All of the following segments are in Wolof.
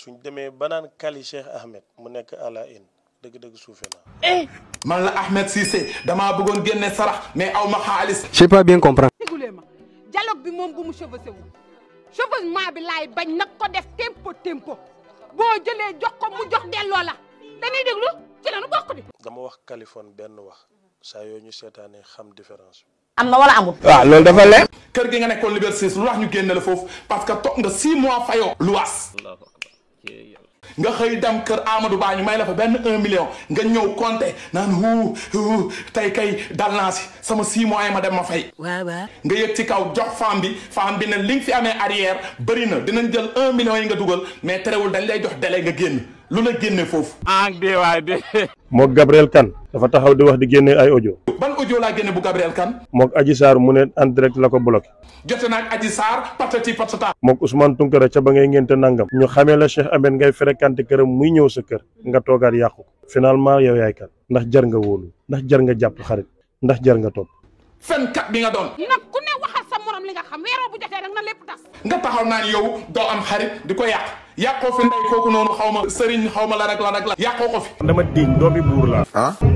suñ demee ba naan Kali Cheikh Ahmed mu nekk àla in dëgg-dëgg suufe naa. man la Ahmed Cissé damaa bëggoon génne sarax mais aw ma xaalis. je sais pas bien comprendre. déggulee ma dialogue bi moom bu mu chevauché wu chevauchement bi laay bañ nag ko def tempo boo jëlee jox ko mu jox delloo la dañuy déglu ci la nu bokk di. dama wax Kaliphone benn wax saa yoo ñu seetaanee xam différence bi. am na wala amul. waaw loolu dafa leer. kër gi nga nekkoon Liberté 6 lu tax ñu génne la foofu parce que toog nga 6 mois fayoo luwaas. nga xëy dem kër Amadou Ba ñu may la fa benn 1 million nga ñëw compter naan tey kay dal naa si sama 6 mois yi ma dem ma fay. waaw. nga yëg ci kaw jox femme bi ne li nga fi amee arrière bëri na dinañ jël 1 million yi nga dugal mais terewul dañ lay jox délai nga génn lu la génne foofu. mook Gabriel Kane dafa taxaw di wax di génne ay audio. ban audio laa génne bu Gabriel Kane. mook Adji Sarr mu ne en direct la ko bloqué. jote naag Adji Sarr patati patata. mook Ousmane Tounkara ca ba ngay ngénte nangam. ñu xamee la Cheikh Ahmed ngay fréquenté këram muy ñëw sa kër nga toogaat yàqu ko. finalement yow yaay kan ndax jar nga wóolu ndax jar nga jàpp xarit ndax jar nga topp. fenkat bi nga doon. nag ku ne waxal sa morom li nga xam weeroo bu jotee rek na lépp tas. nga taxaw naan yow doo am xarit di ko yàqoo fi ndey kooku noonu xaw ma sëriñ xaw ma la rek la yàqoo ko fi. dama diñ doomi buur laa.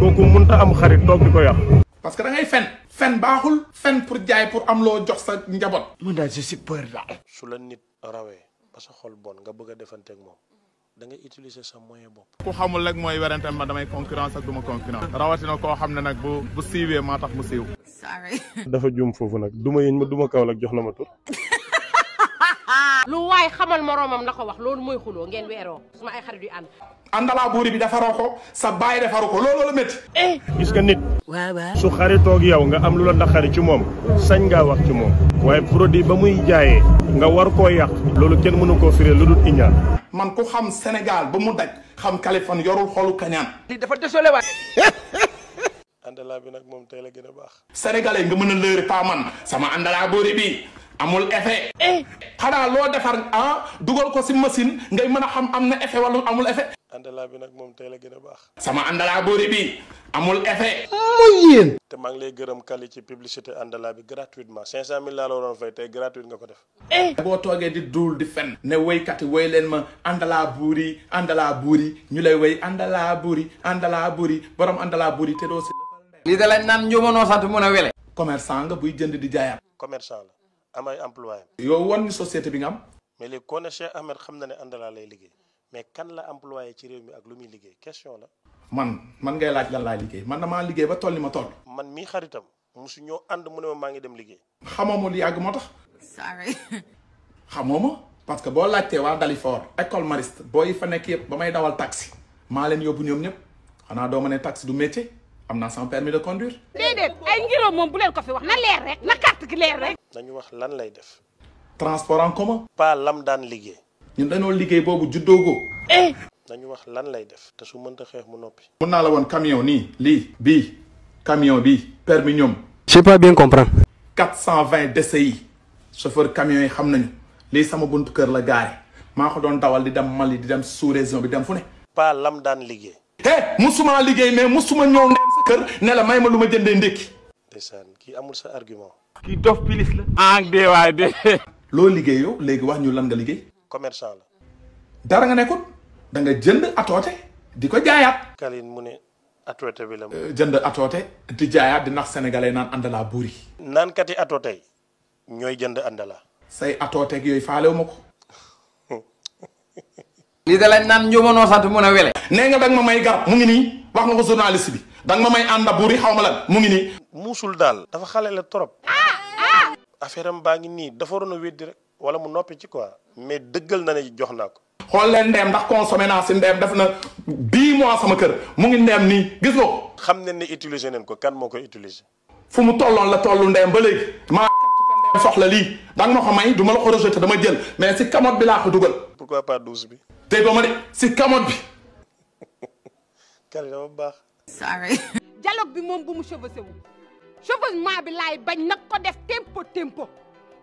kooku mënta am xarit toog di ko yàq. parce que da ngay fen baaxul fen pour jaay pour am loo jox sa njaboot. mun daal je suis peur daal. su la nit rawee ba sa xol bon nga bëgg a defanteeg moom da ngay utiliser sa moyen bopp. ku xamul rek mooy werante ma damay concurrence ak duma concurrence rawatina koo xam ne nag bu siiwee maa tax mu siiw. dafa juum foofu nag duma yéen ma duma kaw lak jox na ma tur. lu waay xamal moromam na ko wax loolu mooy xuloo ngeen weeroo suma ay xarit yu ànd. àndalaa buuri bi defaroo ko sa baay defaru ko loolu la métti. gis nga nit. waaw. su xaritoog yow nga am lu la naqari ci moom sañ ngaa wax ci moom waaye produit ba muy jaayee nga war koo yàq loolu kenn mënu koo firee lu dul iñaan. man ku xam Sénégal ba mu daj xam Kaliphone yorul xolu kañaan. lii dafa désolé waay. àndalaa bi nag moom tey la gën a baax. sénégalais nga mën a lëre pas man sama àndalaa buuri bi amul effet. xanaa loo defar dugal ko si machine ngay mën a xam am na effet wala amul effet. àndalaa bi nag moom tey la gën a baax. sama àndalaa buuri bi amul effet. muy yéen. te maa ngi lay gërëm Kali ci publicité àndalaa bi gratuitement 500000 laa la waroon fay tey gratuite nga ko def. boo toogee di duul di fen ne woykat yi woy leen ma àndalaa buuri ñu lay woy àndalaa buuri borom àndalaa buuri te doo si. lii da lañ naan njuumanoo sant mun a wele. commerçant nga buy jënd di jaayaat. commerçant la am ay employé. yow wan ni société bi nga am. mais léegi koo ne Cheikh Ahmed xam na ne àndalaa lay liggéey mais kan la employé ci réew mi ak lu muy liggéey question la. man ngay laaj lan laa liggéey man damaa liggéey ba toll ni ma toll. man mii xaritam musu ñoo ànd mu ne ma maa ngi dem liggéey. xamoo ma lu yàgg moo tax. xamoo ma parce que boo laajtee waa Dalifort école mariste boo yi fa nekk yëpp ba may dawal taxi maa leen yóbbu ñoom ñëpp xanaa doo ma ne taxi du métier am naa sama permis de conduire. déedéet ay ngiroo moom bu leen ko fi wax na leer rek na carte gi leer rek. nañu wax lan lay def. transport en commun. pas lam daan liggéey. ñun dañoo liggéey boobu juddoogoo. nañu wax lan lay def te su mënta xeex mu noppi. mun naa la woon camion nii bii camion bi permis ñoom. je sais pas bien comprendre. 420 DCI chauffeur camion yi xam nañu lii sama buntu kër la gaare maa ko doon dawal di dem Mali di dem sous région bi dem fu ne. pas lam daan liggéey. musuma liggéey mais musuma ñëw ndem sa kër ne la may ma lu ma jëndee ndékki. ndeysaan kii amul sa argument. kii dof pilis la. loo liggéey yow léegi wax ñu lan nga liggéey. commerçant la. dara nga nekkul da nga jënd atoote di ko jaayaat. Kaline mu ne atoote bi la. jënd atoote di jaayaat di nax sénégalais naan àndalaa buuri. naankati atoote yi ñooy jënd àndalaa. say atooteeg yooyu faalewu ma ko. lii da lañ naan njuumanoo sant mun a wele. nee nga danga ma may garab mu ngi nii wax nga ko journaliste bi danga ma may ànda buuri xaw ma lan mu ngi nii. muusul daal dafa xale la trop. affaire am baa ngi nii dafa waroon a weddi rek wala mu noppi ci quoi mais dëggal na ne jox naa ko. xool leen ndeem ndax consommé naa si ndeem def na 10 mois sama kër mu ngi ndeem nii gis nga ko. xam nañ ne utiliser nañ ko kan moo koy utiliser. fu mu tolloon la tollu ndeem ba léegi maa ndeem soxla lii danga ma ko may du ma la ko rejeté dama jël mais si camotte bi laa ko dugal. pourquoi pas 12 bi. déggoo ma de si camotte bi. kari dama baax. dialogue bi moom bu mu chevauché wu chevauchement bi laay bañ nag ko def tempo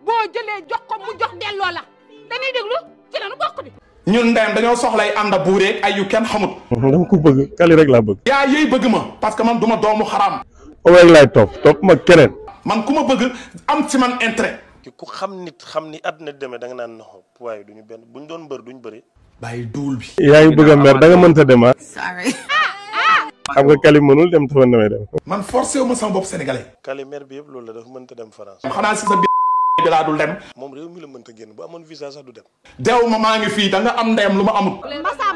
boo jëlee jox ko mu jox delloo la dañuy déglu ci la nu bokk di. ñun ndeem dañoo soxlay ànda buureeg ay yu kenn xamut. dama ko bëgg Kali rek laa bëgg. yaa yéy bëgg ma parce que man du ma doomu xaraam. rek laay topp ma keneen. man ku ma bëgg am ci man intérêt. ku xam nit xam ni àdduna demee da nga naan noxo waaye duñu benn buñ doon mbër duñ bëri. bàyyi duul bi. yaa ngi bëgg a mer da nga mënta dem ah. Sorry. xam nga Kali mënul dem tafa damay dem. man forcé wu ma sama bopp sénégalais. Kali mer bi yëpp loolu la dafa mënta dem France. xanaa si sa bi laa dul dem. moom réew mi la mënta génn bu amoon visa sax du dem. deew ma maa ngi fii da nga am ndeyam lu ma amul. masa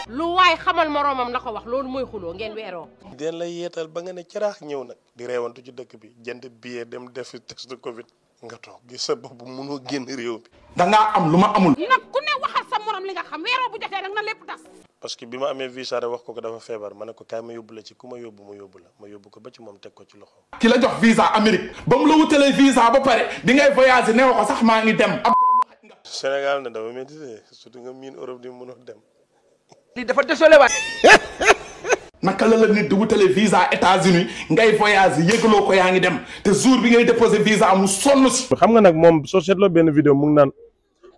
lu waay xamal moroomam na ko wax loolu mooy xuloo ngeen weeroo. den lay yeetal ba nga ne caraax ñëw nag di reewantu ci dëkk bi jënd billet dem def test de Covid nga toog gis sa bopp mënoo génn réew mi. da ngaa am lu ma amul. nag ku ne waxal sa morom li nga xam weeroo bu jotee rek na lépp tas. parce que bi ma amee visa rek wax ko dafa feebar ma ne ko kaay ma yóbbu la ci ku ma yóbbu la ma yóbbu ko ba ci moom teg ko ci loxo. ki la jox visa Amérique ba mu la wutalee visa ba pare di ngay voyager ne ko sax maa ngi dem. Sénégal ne dafa métti surtout nga miin Europe di mënoo dem. lii dafa désolé waat. naka la nit di wutalee visa États-Unis ngay voyager yëgaloo ko yaa ngi dem te jour bi ngay déposer visa mu sonn si. xam nga nag moom soo seetloo benn vidéo mu ngi naan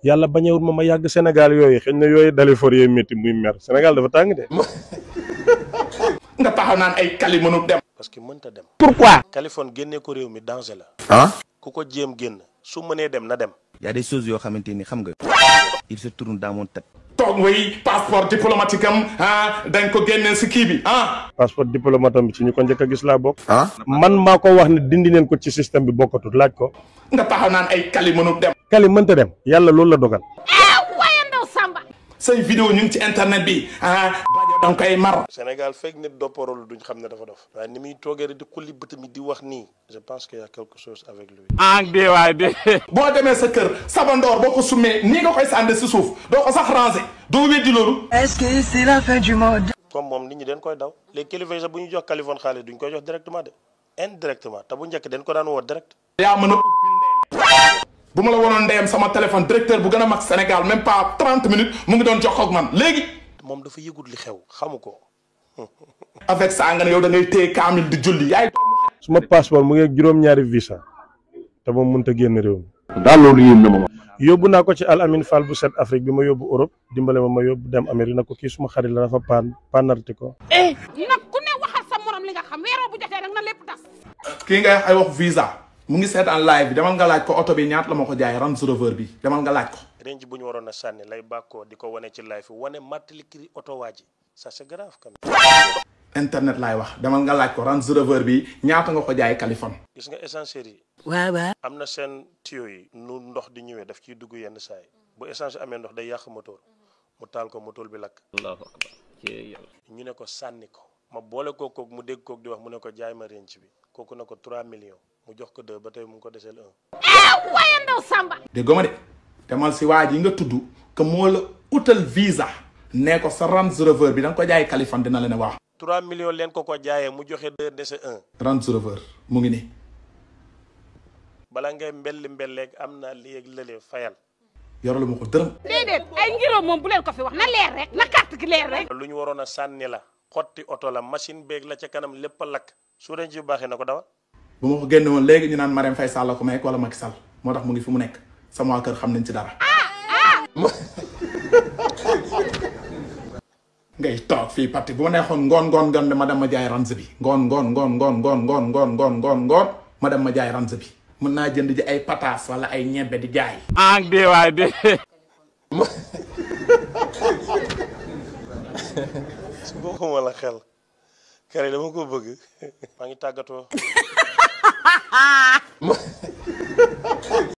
yàlla bañewut ma yàgg Sénégal yooyu xëy na yooyu dali for yooyu métti muy mer Sénégal dafa tàng de. nga taxaw naan ay Kali mënut dem. parce que mënta dem. pourquoi. Californie génnee ko réew mi danger la. ah. ku ko jéem génn su mënee dem na dem. y a des choses yoo xamante ni xam nga. il se tourne dans mon tête. toog way passeport diplomatique am dañ ko génnee si kii bi passeport diplomate am bi ci ñu ko njëkk a gis laa bokk. ah. man maa ko wax ne dindi leen ko ci système bi bokkatut laaj ko. nga taxaw naan ay Kali mënut dem. Kali mënta dem yàlla loolu la dogal. waaye ndaw Samba. say vidéo ñu ngi ci internet bi bajo danga koy mar. Sénégal fekk nit dopparolu duñ xam ne dafa dof waaye ni muy toogee rek di xulli bëtam di wax nii je pense qu'il y a quelque chose avec lui. boo demee sa kër sabandoor boo ko summee nii nga koy sànde si suuf doo ko sax ranger doo weddi loolu. Est-ce que c'est la fin du monde? comme moom nit ñi dañ koy daw les kilifa yi sax bu ñu jox Californie xaalis duñ koy jox directement de indirectement te bu njëkk dañ ko daan woo direct. yaa mën a ubbi ndeyam bu ma la wonoon ndeyam sama téléphone directeur bu gën a mag Sénégal même pas 30 minutes mu ngi doon jox ak man léegi. moom dafa yëgut li xew xamu ko. avec ça nga ne yow da ngay téye kaamil di julli yaay. suma passeport mu ngi ak juróom-ñaari visa te moom mënut a génn réew mi. daal loolu yéen na ma. yóbbu naa ko ci Al Amin Fall bu set Afrique bi ma yóbbu Europe dimbale ma yóbbu dem Amérique na ko kii suma xarit la dafa panarti ko. nag ku ne waxal sa morom li nga xam weeroo bu jotee rek na lépp tas. kii ngay ay wax visa mu ngi seetaan live bi demal nga laaj ko oto bi ñaata la ma ko jaay Range Rover bi demal nga laaj ko. range bu ñu waroon a sànni lay bàkkoo di ko wane ci live wane mattali kiri oto waa ji ça c'est grave quand même. internet laay wax demal nga laaj ko Range Rover bi ñaata nga ko jaay Californie. gis nga essentiel yi. waaw waaw. am na seen tuyau yi nu ndox di ñëwee daf ciy dugg yenn saa yi bu essence amee ndox day yàq moteur mu taal ko moteur bi lakk. allahu akbar. ñu ne ko sànni ko ma boole kooku mu dégg kooku di wax mu ne ko jaay ma range bi kooku ne ko 3 millions mu jox ko 2 ba tey mu ngi ko deseel 1. waaye ndaw Samba. déggoo ma de demal si waa ji nga tudd que moo la utal visa nee ko sa Range Rover bi da nga ko jaay Californie dina la ne waaw. 3 millions leen ko jaayee mu joxe 2 dese 1. Range Rover mu ngi nii. bala ngay mbelleeg am na lii ak lële fayal. yoralu ma ko dërëm. déedéet ay ngiroo moom bu leen ko fi wax na leer rek na carte gi leer rek. lu ñu waroon a sànni la xotti oto la machine beeg la ca kanam lépp a lakk su dee ji baaxee na ko dawal. bu ma ko génne woon léegi ñu naan Marème Faye Sall la ko may wala Macky Sall moo tax mu ngi fi mu nekk sama waa kër xam nañ ci dara. ngay toog fii parti bu ma neexoon ngoon ma dem ma jaay Range bi ngoon ma dem ma jaay Range bi mën naa jënd ji ay pataas wala ay ñebbe di jaay. su bokkuma la xel kare dama ko bëgg maa ngi tàggatoo.